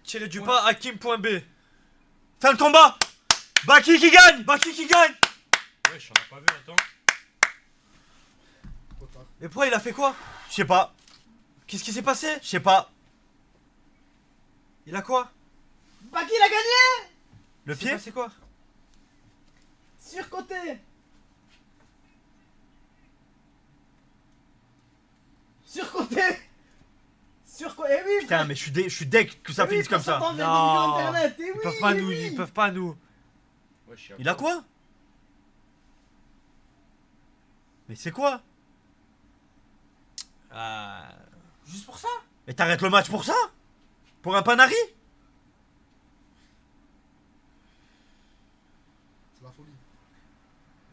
Tiré du bas, Hakim.b. Fin de combat. Baki qui gagne. Baki qui gagne. Ouais, j'en ai pas vu, attends. Mais pourquoi il a fait quoi? Je sais pas. Qu'est-ce qui s'est passé? Je sais pas. Il a quoi? Baki il a gagné. Le pied? C'est quoi? Surcoté. Surcoté. Surcoté. Eh oui. Putain, mais je suis deg que ça finisse comme ça. Non. Internet. Eh oui, Ils peuvent pas eh nous, oui. ils peuvent pas nous. Ouais, je sais Il a quoi? Mais c'est quoi? Juste pour ça. Mais t'arrêtes le match pour ça? Pour un panari? C'est la folie.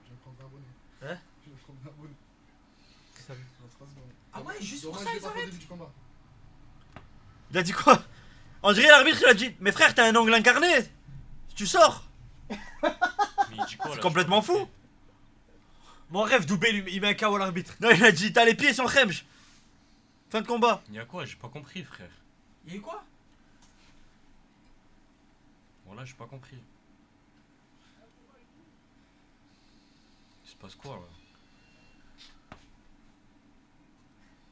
Je vais me prendre un abonné. Hein? Je vais me prendre un abonné. Ça veut- Dans 3 secondes. Ah ouais, juste Dommage, pour ça j'ai ils pas fait au arrêtent. début du combat. Il a dit quoi? On dirait l'arbitre, il a dit: mais frère, t'as un ongle incarné. Tu sors. Mais il dit quoi, là, C'est complètement j'ai pas fou. compris. Mon rêve, Doubé, il met un KO à l'arbitre. Non, il a dit: t'as les pieds sans khemj. Fin de combat. Il y a quoi? J'ai pas compris, frère. Il y a eu quoi? Voilà, j'ai pas compris. Il se passe quoi, là?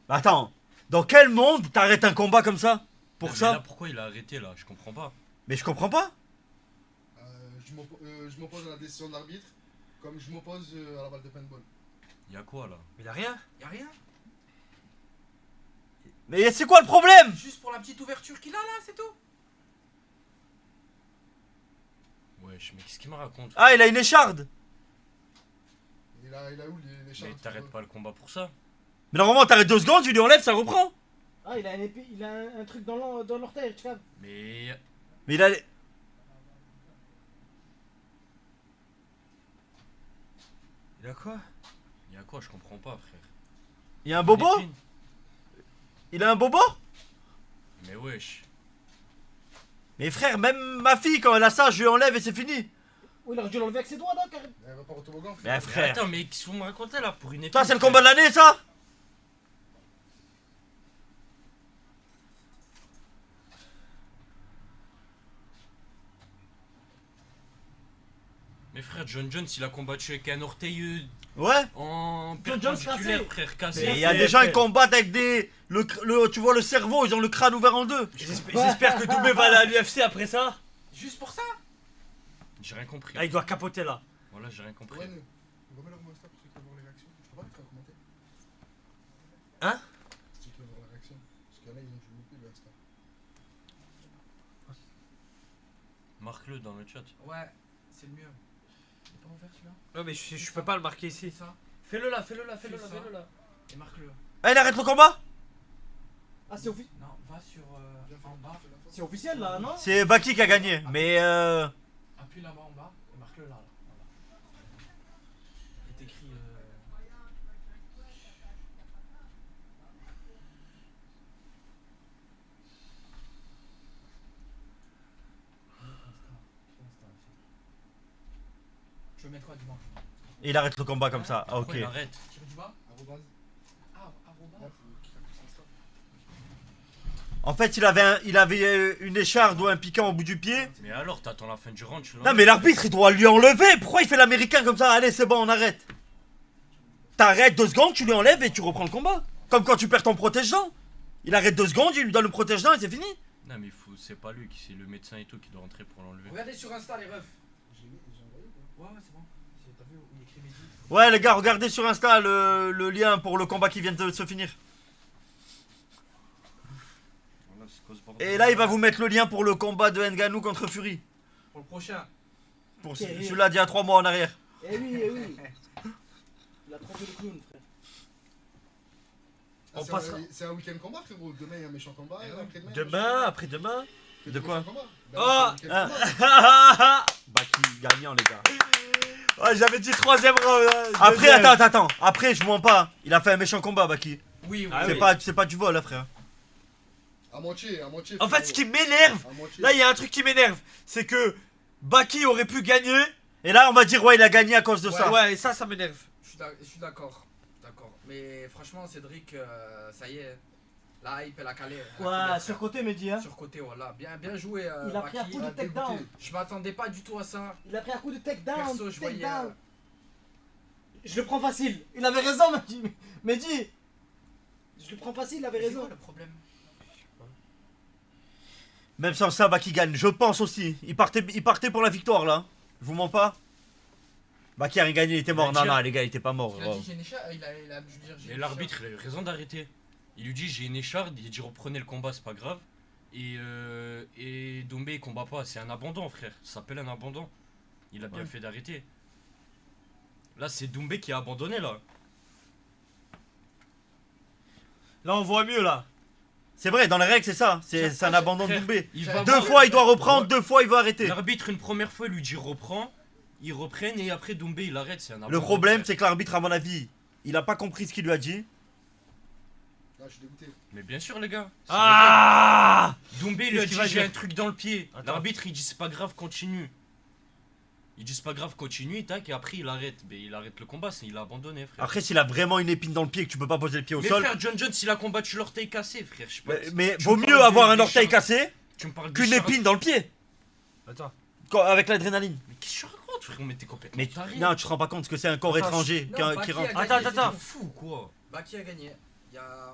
Attends, dans quel monde t'arrêtes un combat comme ça? Pour Non, mais ça? là, pourquoi il a arrêté, là? Je comprends pas. Mais je comprends pas. Je m'oppose à la décision de l'arbitre, comme je m'oppose à la balle de paintball. Il y a quoi, là? Mais il a rien. Y'a rien. Mais c'est quoi le problème? Juste pour la petite ouverture qu'il a là, c'est tout. Wesh, mais qu'est-ce qu'il me raconte? Ah, il a une écharde. Il a où les Mais charges? t'arrêtes pas le combat pour ça? Mais normalement, t'arrêtes 2 secondes, tu lui enlèves, ça reprend. Ah, il a un épée, il a un truc dans l'orteil, tu vois. Mais... Mais il a. Il a quoi? Il y a quoi? Je comprends pas, frère. Il y a un bobo? L'épine. Il a un bobo? Mais wesh. Mais frère, même ma fille, quand elle a ça, je lui enlève et c'est fini. Oui, il aurait dû l'enlever avec ses doigts, là, carrément. Elle va pas au toboggan, Mais frère. Mais frère. attends, mais qu'est-ce que vous me racontez, là? Pour une épine? Ça, c'est le combat de l'année, ça? Mais frère, John Jones, il a combattu avec un orteil Ouais. en John Jones perpendiculaire, cassé. frère, Mais cassé. il y a des gens qui combattent avec des. Tu vois le cerveau, ils ont le crâne ouvert en deux. J'espère que Doubé va aller à l'UFC après ça. Juste pour ça. J'ai rien compris. Ah, il doit capoter là. Voilà, j'ai rien compris. Ouais, remets leur Insta pour ceux qui veulent voir les réactions. Je peux pas te faire commenter. Hein? Ceux qui veulent voir la réaction. Parce qu'il y en a, ils ont dû louper le Insta. Marque-le dans le chat. Ouais, c'est le mieux. Il est pas ouvert celui-là. Non, mais je peux pas le marquer ici. C'est ça. Fais-le là, fais-le là, fais-le là, Fais ça. fais-le là. Et marque-le. Ah, il arrête le combat? Ah, c'est officiel. Non, va sur en bas. Fais la photo. C'est officiel là, non? C'est Baki qui a gagné. Mais Appuie là-bas en bas et marque-le là. Il est écrit. Tu veux mettre quoi, dis-moi? il arrête le combat comme ça. Ah, ok. Pourquoi il arrête? Tirer du bas? Arrobase. Ah, arroba. Ouais, faut qu'il appuie sur Insta. En fait, il avait une écharde ou un piquant au bout du pied. Mais alors, t'attends la fin du round, tu Non, mais l'arbitre, il doit lui enlever. Pourquoi il fait l'américain comme ça? Allez, c'est bon, on arrête. T'arrêtes 2 secondes, tu lui enlèves et tu reprends le combat. Comme quand tu perds ton protège-dents. Il arrête 2 secondes, il lui donne le protège-dents et c'est fini. Non, mais c'est pas lui, c'est le médecin et tout qui doit rentrer pour l'enlever. Regardez sur Insta les refs. J'ai envoyé ou pas? Ouais, c'est bon. T'as vu où il écrit Mehdi? Ouais, les gars, regardez sur Insta le lien pour le combat qui vient de se finir. Voilà, c'est quoi ce bordel? Et là, il va vous mettre le lien pour le combat de Ngannou contre Fury. Pour le prochain. Pour Ok. celui-là d'il y a 3 mois en arrière. Eh oui, eh oui. Il a trompé le clown, frère. Ah, On c'est passera. C'est un week-end combat, frérot. Demain, il y a un méchant combat. Et après-demain, Demain, après-demain. que de des quoi? méchants combats. Ben, Oh, c'est un week-end combat. Baki gagnant, les gars. Ouais, j'avais dit troisième round. Après, deuxième. attends. Après, je mens pas. Il a fait un méchant combat, Baki. Oui, oui. Ah C'est oui. pas du vol, là, frère. À moitié, à moitié. En fait, ce qui m'énerve, À moitié. là, il y a un truc qui m'énerve. C'est que Baki aurait pu gagner. Et là, on va dire, ouais, il a gagné à cause de ça. Ouais, et ça m'énerve. Je suis d'accord. D'accord. Mais franchement, Cédric, ça y est. La hype, elle a calé. Ouais, sur côté, Mehdi, hein. Sur côté, voilà. Bien joué. Il a pris un Baki. coup de takedown. Je m'attendais pas du tout à ça. Il a pris un coup de takedown. Perso, je voyais. Takedown. Je le prends facile. Il avait raison, Mehdi. Mehdi. Je le prends facile, il avait C'est raison. quoi le problème? Même sans ça, Baki gagne. Je pense aussi. Il partait pour la victoire là. Je vous mens pas. Baki a rien gagné, il était mort. Il a Non, dit- non, les gars, il était pas mort. Il a gros. dit j'ai une écharpe. Je veux dire, j'ai Mais une l'arbitre, il a eu raison d'arrêter. Il lui dit j'ai une écharde, il dit reprenez le combat, c'est pas grave. Et Doumbé il combat pas, c'est un abandon frère, ça s'appelle un abandon. Il a bien fait d'arrêter. Là c'est Doumbé qui a abandonné là. Là, on voit mieux là. C'est vrai, dans les règles, c'est ça. C'est un abandon de Frère, Doumbé. il va Deux voir- fois, il doit reprendre, deux fois, il va arrêter. L'arbitre une première fois il lui dit reprends, ils reprennent et après Doumbé il arrête, c'est un abandon. Le problème, frère. c'est que l'arbitre, à mon avis, il a pas compris ce qu'il lui a dit. Là, je suis dégoûté. Mais bien sûr les gars. Ah Doumbé il lui a Qu'est-ce qu'il dit va j'ai dire un truc dans le pied. Attends. L'arbitre il dit c'est pas grave, continue. Il dit c'est pas grave, continue, tac, et après il arrête. Mais il arrête le combat, il a abandonné frère. Après, s'il a vraiment une épine dans le pied et que tu peux pas poser le pied au Mais sol. frère, John Jones il a combattu l'orteil cassé frère, je sais pas. Mais Tu vaut me mieux parles avoir des- un des orteil chars- cassé Tu me parles qu'une des chars- épine dans le pied. Attends. Avec l'adrénaline. Mais qu'est-ce que tu racontes frère, on était complètement Mais tarés. non, tu te rends pas compte que c'est un corps Attends, étranger Non, qui Baki rentre. a gagné, Attends, c'est attends. tout. Fou quoi. Baki a gagné.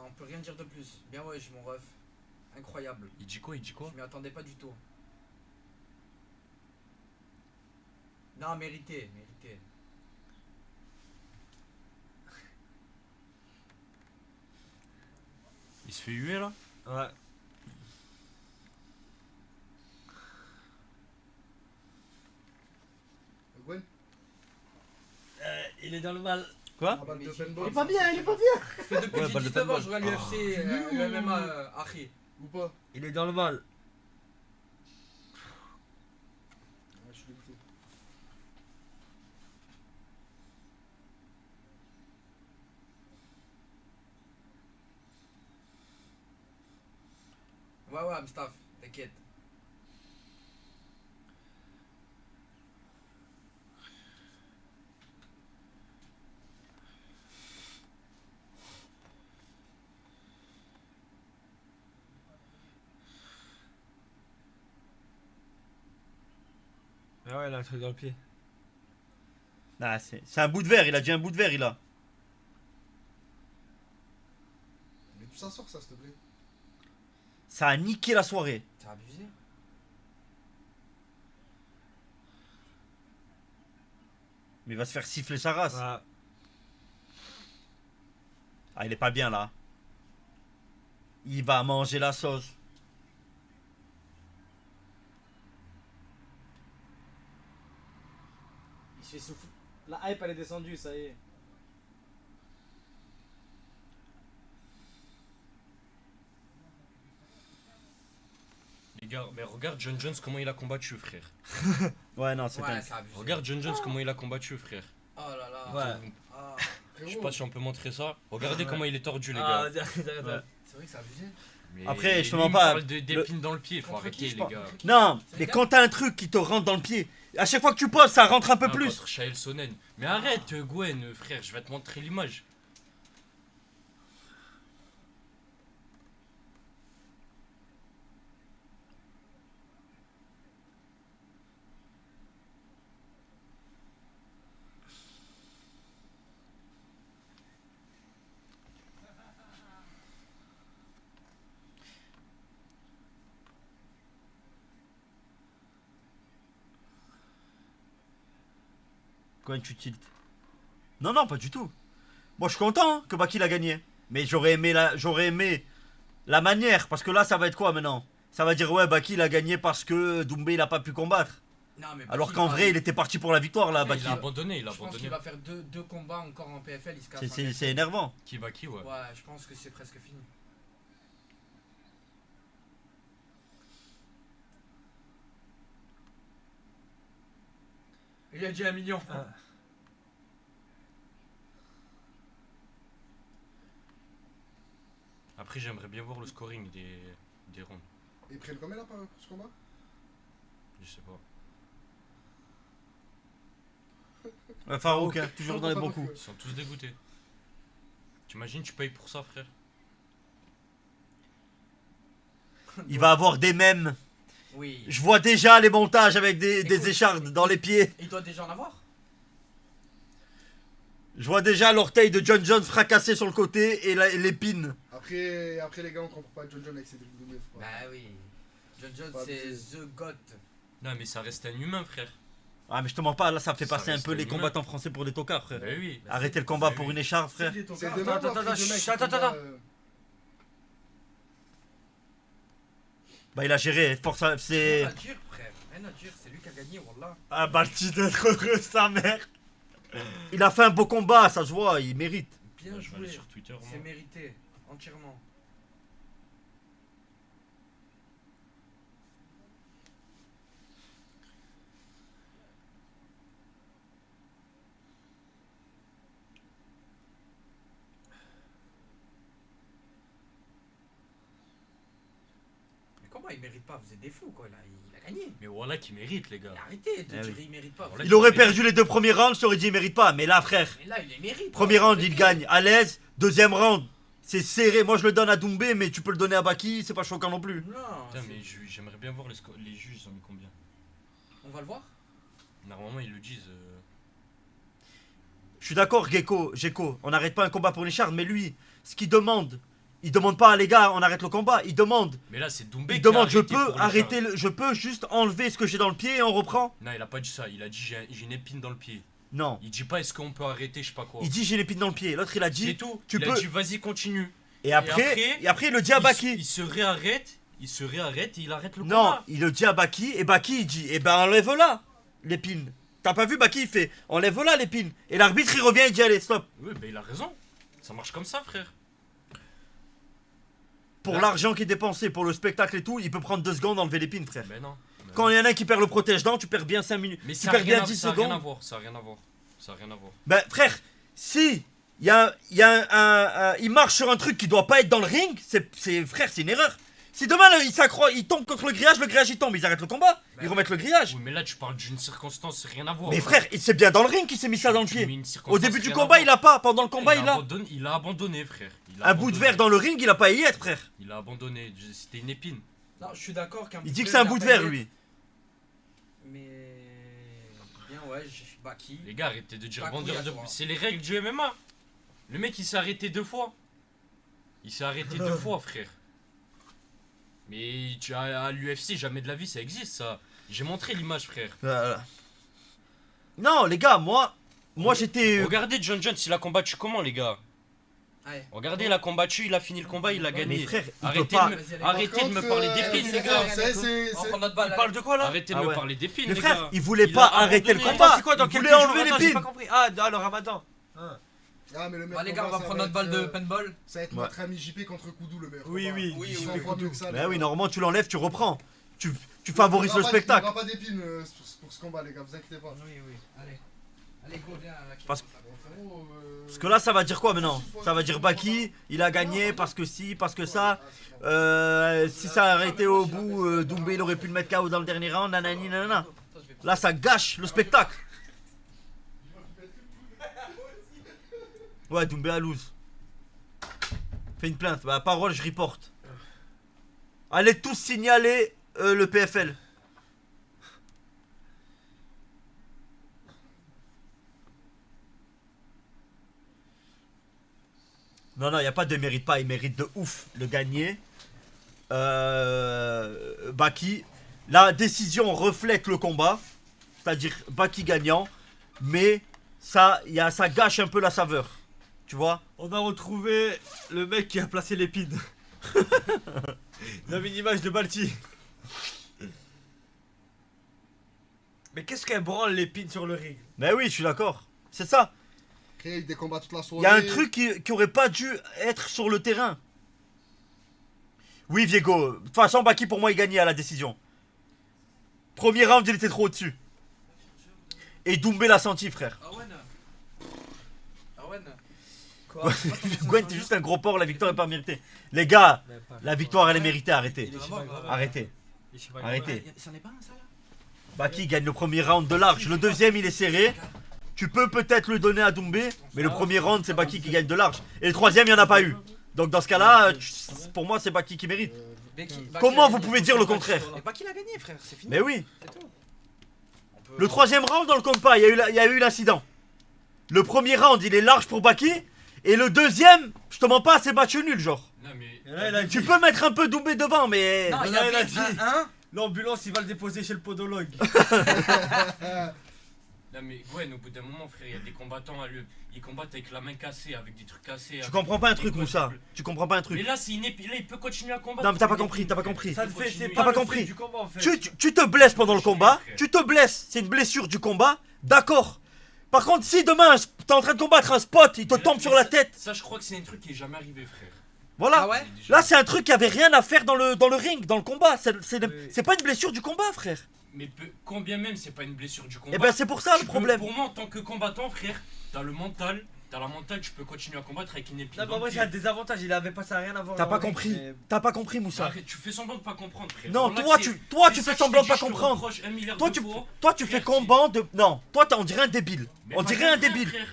On peut rien dire de plus. Bien ouais, mon ref. Incroyable. Il dit quoi, il dit quoi? Je m'y attendais pas du tout. Non, mérité. Il se fait huer là? Ouais. Gwen, Il est dans le mal. Quoi en balle de Mais paintball. Il est pas bien, il est pas bien. Ça fait depuis Ouais, que balle j'ai de 19 ans, paintball. je regarde l'UFC, le MMA, Harry. Ou pas? Il est dans le mal. Ouais, je suis dégoûté. Ouais, Amstaff, t'inquiète. Mais ouais, il a un truc dans le pied. Ah, c'est un bout de verre, il a dit un bout de verre, il a. Mais tout ça sort, ça, s'il te plaît. Ça a niqué la soirée. T'as abusé. Mais il va se faire siffler sa race. Ouais. Ah, il est pas bien là. Il va manger la sauce. Il se fait souffler. La hype, elle est descendue, ça y est. Les gars, mais regarde John Jones comment il a combattu frère. Ouais, non, c'est Ouais, dingue. c'est abusé. Regarde John Jones comment il a combattu frère. Oh là là. Ouais. Ah, Je sais pas si on peut montrer ça. Regardez Ouais. comment il est tordu les Ah, gars. vas-y, arrête, arrête, Ouais. arrête. c'est vrai que c'est abusé. Mais Après, je te lui, mens il pas, parle d'épines dans le pied, faut Contre arrêter qui, je les parle, gars. contre qui Non, C'est mais le quand t'as un truc qui te rentre dans le pied, à chaque fois que tu poses, ça rentre un peu Non, plus. contre Chael Sonnen. Mais arrête Gwen frère, je vais te montrer l'image. Quand tu tiltes. Non, non, pas du tout. Moi, je suis content hein, que Baki a gagné. Mais j'aurais aimé la manière. Parce que là, ça va être quoi maintenant? Ça va dire, ouais, Baki il a gagné parce que Doumbé il a pas pu combattre. Non, mais Alors Baki qu'en va- vrai, il était parti pour la victoire là, Ouais, Baki. Il a abandonné, il a Je pense abandonné. qu'il va faire deux combats encore en PFL, il se casse. C'est énervant. Qui va qui, ouais. Ouais, je pense que c'est presque fini. Il a dit 1 million. Ah. Après, j'aimerais bien voir le scoring des rounds. Et ils prennent combien là pour ce combat? Je sais pas. Farouk, hein, toujours dans les bons coups. Ils sont tous dégoûtés. T'imagines, tu payes pour ça, frère? Il va avoir des mèmes. Oui. Je vois déjà les montages avec des Écoute, échardes dans les pieds. Il doit déjà en avoir. Je vois déjà l'orteil de John Jones fracassé sur le côté et l'épine. Après, les gars, on comprend pas John John avec ses trucs de meuf. Bah oui. John Jones, Pas c'est abusé. The God. Non, mais ça reste un humain, frère. Ah mais je te mens pas, là ça fait Ça passer un reste peu les humain. combattants français pour des tocards, frère. Bah oui. Arrêtez le combat Bah pour oui. une écharpe, frère. C'est Attends, demain, attends, après, attends, demain, attends, qui attends. combat, Bah il a géré, force à... c'est... Rien à dire, frère. Rien à dire. C'est lui qui a gagné, Wallah. Ah, Balti d'être heureux, sa mère. Il a fait un beau combat, ça se voit, il mérite. Bien Je vais aller joué. sur Twitter, moi. C'est mérité. Entièrement. Mais comment il mérite pas? Vous êtes des fous, quoi. Il a gagné. Mais voilà qui mérite, les gars. Arrêtez de Eh dire oui. il mérite pas. Voilà. Il aurait perdu les deux premiers rounds, je t'aurais dit il mérite pas. Mais là, frère, Mais là, il les mérite. premier quoi. round, il Arrêtez. gagne à l'aise. Deuxième round, c'est serré. Moi, je le donne à Doumbé, mais tu peux le donner à Baki, c'est pas choquant non plus. Non. Putain, c'est- mais j'aimerais bien voir les juges, ils ont mis combien. On va le voir. Normalement, ils le disent. Je suis d'accord, Gecko, on n'arrête pas un combat pour l'écharde, mais lui, ce qu'il demande, il demande pas, les gars, on arrête le combat, il demande. Mais là, c'est Doumbé Il qui a demande, je arrêté peux pour les arrêter, charges. je peux juste enlever ce que j'ai dans le pied et on reprend. Non, il a pas dit ça. Il a dit j'ai une épine dans le pied. Non. Il dit pas est-ce qu'on peut arrêter, je sais pas quoi. Il dit j'ai l'épine dans le pied. L'autre il a C'est dit. tout. tu il peux- a dit vas-y, continue. Et après, il le dit à Baki. Il se réarrête. Il se réarrête et il arrête le Non, combat. il le dit à Baki et Baki il dit eh ben enlève-la l'épine. T'as pas vu Baki il fait enlève-la l'épine. Et l'arbitre il revient et dit allez stop. Oui, bah il a raison. Ça marche comme ça, frère. Pour Là- l'argent qui est dépensé, pour le spectacle et tout, il peut prendre 2 secondes enlever l'épine frère. Mais non. Mais Quand il y en a un qui perd le protège-dents, tu perds bien 5 minutes. Mais tu ça a perds rien bien à- 10 ça a rien à secondes. voir. Ça a rien à voir. Ça a rien à voir. Ben frère, si il y a il marche sur un truc qui doit pas être dans le ring, frère, c'est une erreur. Si demain là, il tombe contre le grillage il tombe, ils arrêtent le combat, ils remettent le grillage. Oui, mais là, tu parles d'une circonstance, rien à voir. Mais frère, c'est bien dans le ring qu'il s'est mis ça dans le Tu pied. mets une Au circonstance, début du rien combat, à il voir. a pas, pendant le combat, il a. Il a abandonné, frère. Il a Un bout de abandonné. verre dans le ring, il a pas à y être, frère. Il a abandonné. C'était une épine. Non, je suis d'accord qu'un Il dit que c'est un bout de verre, lui. Mais. Bien, ouais, Baki. Les gars, arrêtez de dire Pas bandeur couille de. à toi. C'est les règles du MMA. Le mec, il s'est arrêté 2 fois. Il s'est arrêté 2 fois, frère. Mais tu as à l'UFC, jamais de la vie, ça existe, ça. J'ai montré l'image, frère. Voilà. Non, les gars, moi j'étais. Regardez John Jones, il a combattu comment, les gars? Allez. Regardez, il a combattu, il a fini le combat, il a gagné. Mais frère, il peut Arrêtez, pas. de me, Vas-y, allez. arrêtez de me Par parler contre, d'épines, les les gars. c'est- On prend notre balle. Il parle de quoi là? Arrêtez de Ah me ouais. parler d'épines, Mais les frère, gars. il voulait Il pas a arrêter le abandonné. combat. Attends, c'est quoi dans Il quelques voulait jours? enlever Attends, j'ai l'épine. pas compris. Ah, le ramadan. Ah, mais le meilleur Bah, les gars, on combat, va ça prendre notre être, balle de paintball. Ça va être Ouais. notre ami JP contre Koudou, le meilleur. Oui, combat. oui. Oui, Ils oui, sont oui, fois mieux que ça. les Bah oui, gars. normalement, tu l'enlèves, tu reprends. Tu Il favorises y aura le pas- spectacle. Il n'y aura pas d'épines pour ce combat, les gars, vous inquiétez pas. Oui, oui. Allez. Allez, go, viens. Parce- Bon, frérot, Parce que là, ça va dire quoi maintenant? Ça va dire Baki, il a gagné parce que si, parce que ça. Si ça a arrêté au bout, Doumbé il aurait pu le mettre KO dans le dernier round, nanani nanana. Là, ça gâche le spectacle. Ouais, Doumbé à loose. Fais une plainte. Bah, parole, je reporte. Allez tous signaler le PFL. Non, non, il n'y a pas de mérite pas. Il mérite de ouf le gagner. Baki. La décision reflète le combat. C'est-à-dire Baki gagnant. Mais ça gâche un peu la saveur. Tu vois? On a retrouvé le mec qui a placé l'épine. On avait une image de Balti. Mais qu'est-ce qu'elle branle l'épine sur le ring? Mais oui, je suis d'accord. C'est ça. Créer des combats toute la Il soirée. y a un truc qui aurait pas dû être sur le terrain. Oui, Viego. De toute façon, Baki, pour moi, il gagnait à la décision. Premier round, il était trop au-dessus. Et Doumbé l'a senti, frère. Arwen. Arwen. Quoi? Gwen, t'es juste un gros porc, la victoire est pas méritée. Les gars, la victoire, elle est méritée, arrêtez. Il est vraiment grave. Arrêtez. Arrêtez. C'en est pas un, ça là? Baki gagne le premier round de large. Le deuxième, il est serré. Tu peux peut-être le donner à Doumbé, mais le premier round, c'est Baki qui gagne de large. Et le troisième, il n'y en a pas eu. Donc dans ce cas-là, pour moi, c'est Baki qui mérite. Comment vous pouvez dire le contraire? Mais pas qu'il a gagné, frère, c'est fini. Mais oui. C'est tout. On peut- Le troisième round, on le compte pas, il y a eu l'incident. Le premier round, il est large pour Baki. Et le deuxième, je te mens pas, c'est match nul, genre. Non, mais. Là, il a dit- Tu peux mettre un peu Doumbé devant, mais. Non, il y Là, il a avait dit. un. L'ambulance, il va le déposer chez le podologue. Non, mais Gwen, au bout d'un moment, frère, il y a des combattants à lui. Ils combattent avec la main cassée, avec des trucs cassés. Tu comprends pas un truc, Moussa. Tu comprends pas un Mais truc. là, c'est une épée. Là, il peut continuer à combattre. Non, mais t'as pas Une compris, épée, t'as pas frère. compris. Ça le fait, c'est Continue. pas pas le compris. fait du combat en fait. Tu te blesses pendant le combat, frère. tu te blesses, c'est une blessure du combat, d'accord. Par contre, si demain t'es en train de combattre un spot, il te Mais là, tombe sur la tête, Ça, je crois que c'est un truc qui est jamais arrivé, frère. voilà. Ah ouais? Là, c'est un truc qui avait rien à faire dans le ring, dans le combat. C'est pas une blessure du combat, frère. Mais combien même, c'est pas une blessure du combat. Et ben, c'est pour ça le Tu peux- problème. Pour moi, en tant que combattant, frère, t'as le mental. T'as la mentale, tu peux continuer à combattre avec une épée. Non, dans mais le moi, pied. c'est un désavantage. Il avait pas ça, rien à voir. T'as dans pas le ring, compris. mais- T'as pas compris, Moussa. Arrête, tu fais semblant de pas comprendre, frère. Non, Voilà, toi, c'est- toi, c'est tu ça fais que je semblant te de pas dis, je te comprendre. reproche un milliard Toi, de fois. tu fais Frère, comment de. Non, toi, on dirait un débile. Mais On pas dirait un comme ça, débile. frère.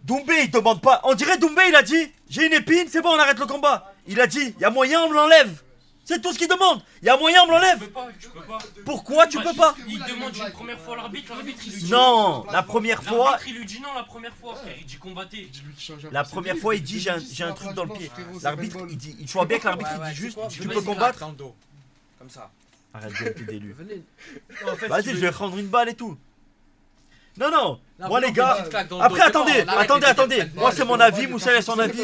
Doumbé, il demande pas. On dirait Doumbé, il a dit j'ai une épine, c'est bon, on arrête le combat. Il a dit y a moyen, on me l'enlève. C'est tout ce qu'il demande. Y a moyen, on me l'enlève. Tu peux pas. Pourquoi tu Bah, peux pas? Il demande une première fois à l'arbitre, l'arbitre il lui dit. Non, la première fois, L'arbitre il lui dit non la première fois, frère. Il dit combattez. la première fois, il dit j'ai un truc dans le pied. L'arbitre, il dit, il voit bien que l'arbitre, il dit juste tu peux combattre. Dans le dos. Comme ça. Arrête de être d'élu. Venez. Non, en fait, Vas-y, tu je veux- vais rendre une balle et tout. Non, non. Non, Moi, mais les on gars. fait une petite claque dans le Après, dos, attendez, c'est bon, on arrête les attendez. petites Moi, claques. c'est mon avis. Moussa a son avis.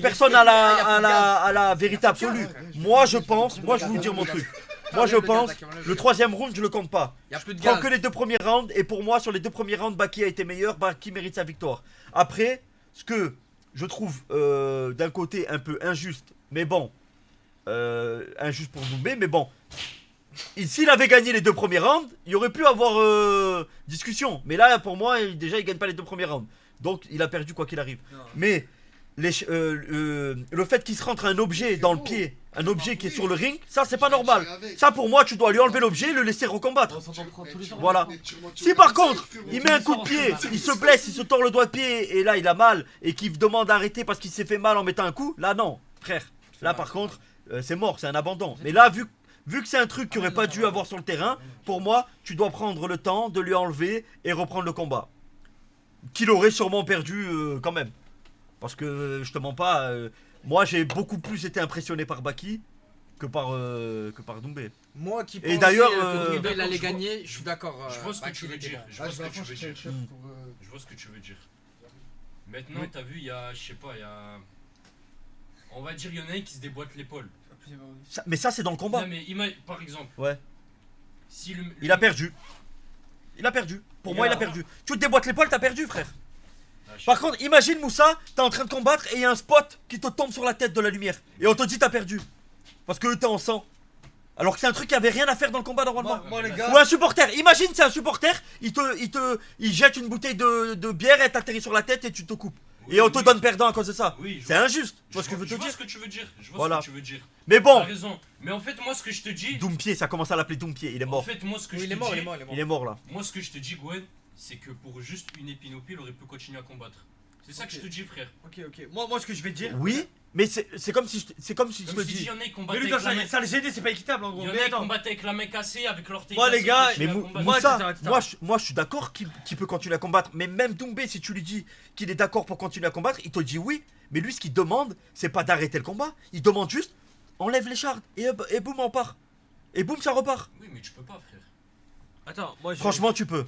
Personne n'a la vérité absolue. Moi, je pense. Moi, je vais vous dire mon truc. Moi, je pense. Le troisième round, je le compte pas. Y'a plus de Je prends gaz. que les deux premiers rounds. Et pour moi, sur les deux premiers rounds, Baki a été meilleur. Baki mérite sa victoire. Après, ce que je trouve d'un côté un peu injuste, mais bon. Injuste pour Doumbé, mais bon. S'il avait gagné les deux premiers rounds, il y aurait pu avoir discussion. Mais là, pour moi, déjà, il gagne pas les deux premiers rounds. Donc, il a perdu quoi qu'il arrive. Non. Mais le fait qu'il se rentre un objet dans le pied, un objet qui est sur le ring, ça, c'est pas normal. Ça, pour moi, tu dois lui enlever l'objet et le laisser recombattre. On s'entend prendre tous les jours. Voilà. Si par contre, il met un coup de pied, il se blesse, il se tord le doigt de pied et là, il a mal et qu'il demande d'arrêter parce qu'il s'est fait mal en mettant un coup, là, non, frère. Là, par contre, c'est mort, c'est un abandon. Mais là, vu que c'est un truc qu'il aurait pas dû avoir sur le terrain, pour moi, tu dois prendre le temps de lui enlever et reprendre le combat. Qu'il aurait sûrement perdu quand même. Parce que je te mens pas, moi j'ai beaucoup plus été impressionné par Baki que par Doumbé. Moi qui Et pensais d'ailleurs, que Doumbé d'accord, allait je vois- gagner, je suis d'accord. Je vois ce que Baki tu veux était dire. bon. Je vois ce que tu veux dire. Mm. Je vois ce que tu veux dire. Maintenant, t'as vu, il y a, je sais pas, il y a. On va dire, il y en a un qui se déboîte l'épaule. Mais ça, c'est dans le combat. Non, mais par exemple. Ouais. Si Il a perdu. Il a perdu. Pour moi, il a perdu. Tu te déboîtes l'épaule, t'as perdu, frère. Par contre, imagine Moussa, t'es en train de combattre et il y a un spot qui te tombe sur la tête de la lumière. Et on te dit t'as perdu. Parce que t'es en sang. Alors que c'est un truc qui avait rien à faire dans le combat normalement. Moi, les gars. Ou un supporter. Imagine c'est un supporter, il jette une bouteille de bière et t'atterrit sur la tête et tu te coupes. Et on te donne perdant à cause de ça. Oui, C'est injuste. Tu vois ce que je veux je te vois dire? ce que tu veux dire. Je vois Voilà. ce que tu veux dire. Mais T'as bon, raison. Mais en fait, moi, ce que je te dis. Doompier, ça commence à l'appeler Doompier. Il est En mort. fait, moi, ce que Oui, je il te est mort, dis. il est mort, il est mort. Il est mort là. Moi, ce que je te dis, Gwen, c'est que pour juste une épine au pied, il aurait pu continuer à combattre. C'est ça que je te dis, frère. Ok, ok. Moi, ce que je vais te dire. Oui, mais c'est comme si je Comme me je te dis, dis. il y en a qui Mais combattaient lui, avec quand la main. ça le gênait, c'est pas équitable en gros. Il y en Mais a qui attends. combattaient avec la main cassée, avec l'orteil Moi, les cassé, gars, continuent Mais à combattre. moi, Moussa, attends. moi je suis d'accord qu'il peut continuer à combattre. Mais même Doumbé, si tu lui dis qu'il est d'accord pour continuer à combattre, il te dit oui. Mais lui, ce qu'il demande, c'est pas d'arrêter le combat. Il demande juste enlève l'écharde et boum, on part. Et boum, ça repart. Oui, mais tu peux pas, frère. Attends, moi, je. Franchement, tu peux.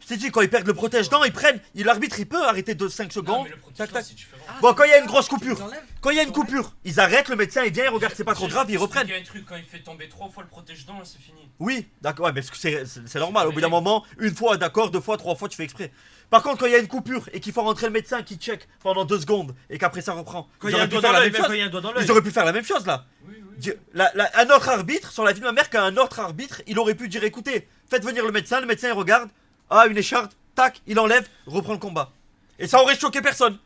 Je t'ai dit, quand ils perdent le protège-dents, ils prennent. L'arbitre, il peut arrêter de 5 Non, secondes. mais le Tac, protège tac. c'est différent. Ah, Bon, quand il y a une grosse tu coupure. les enlèves Quand il y a une coupure, ils arrêtent, le médecin, il vient, il regarde, c'est pas trop grave, ils reprennent. Il y a un truc, quand il fait tomber 3 fois le protège-dents, là, c'est fini. Oui, d'accord, ouais, mais c'est normal. Au bout d'un moment, une fois, d'accord, 2 fois, 3 fois, tu fais exprès. Par contre, quand il y a une coupure et qu'il faut rentrer le médecin qui check pendant 2 secondes et qu'après ça reprend, Quand ils il y a un auraient pu doigt faire dans la l'œil, même même quand il chose. y a un doigt dans l'œil. Ils auraient pu faire la même chose là. Oui, oui. Un autre arbitre, sur la vie de ma mère, qu'un autre arbitre, il aurait pu dire écoutez, faites venir le médecin il regarde, ah, une écharde, tac, il enlève, reprend le combat. Et ça aurait choqué personne.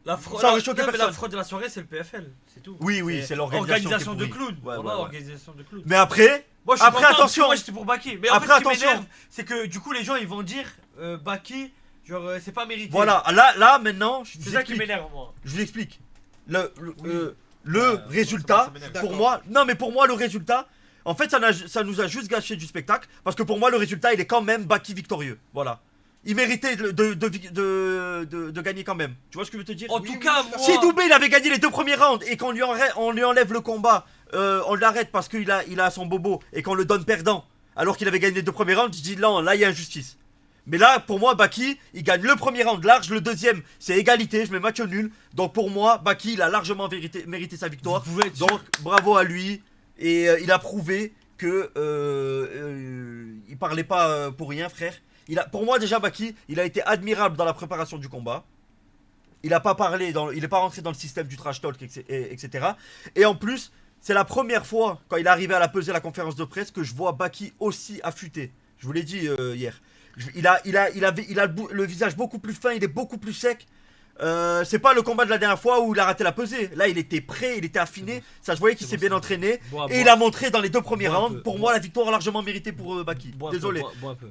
La fraude, Ça aurait choqué non, mais personne. la fraude de la soirée, c'est le PFL, c'est tout. Oui, oui, c'est l'organisation. Organisation qui de est pourrie. clowns. Ouais, Voilà, ouais, ouais. organisation de clowns. Mais après, Moi, je suis Après, content, parce que attention. Moi, j'étais pour Baki. Mais en Après, fait, ce qui attention. m'énerve, c'est que du coup, les gens, ils vont dire Baki, genre, c'est pas mérité. voilà, là maintenant, je C'est vous ça qui explique. m'énerve, moi. Je vous explique. Le résultat, ça m'énerve. pour D'accord. moi, non mais pour moi le résultat, en fait ça nous a juste gâché du spectacle, parce que pour moi le résultat il est quand même Baki victorieux, voilà. Il méritait de gagner quand même, tu vois ce que je veux te dire? En Oui, tout oui, cas, je suis moi. Si Doubé il avait gagné les 2 premiers rounds et qu'on lui enlève le combat, on l'arrête parce qu'il a son bobo et qu'on le donne perdant, alors qu'il avait gagné les 2 premiers rounds, je dis non, là il y a injustice. Mais là, pour moi, Baki, il gagne le premier round large, le deuxième, c'est égalité, je mets match nul. Donc pour moi, Baki, il a largement mérité sa victoire. Vous pouvez être sûr. Donc bravo à lui. Et il a prouvé que il parlait pas pour rien, frère. Pour moi, déjà, Baki, il a été admirable dans la préparation du combat. Il a pas parlé, il est pas rentré dans le système du trash talk, etc. Et en plus, c'est la première fois, quand il est arrivé à la pesée, la conférence de presse, que je vois Baki aussi affûté. Je vous l'ai dit hier. Il a le visage beaucoup plus fin, il est beaucoup plus sec. C'est pas le combat de la dernière fois où il a raté la pesée. Là, il était prêt, il était affiné. Ça, je voyais qu'il s'est bien entraîné. Et il a montré dans les 2 premiers Bois un rounds. peu. Pour moi, la victoire largement méritée pour Baki. Bois un peu, Désolé. bois un peu.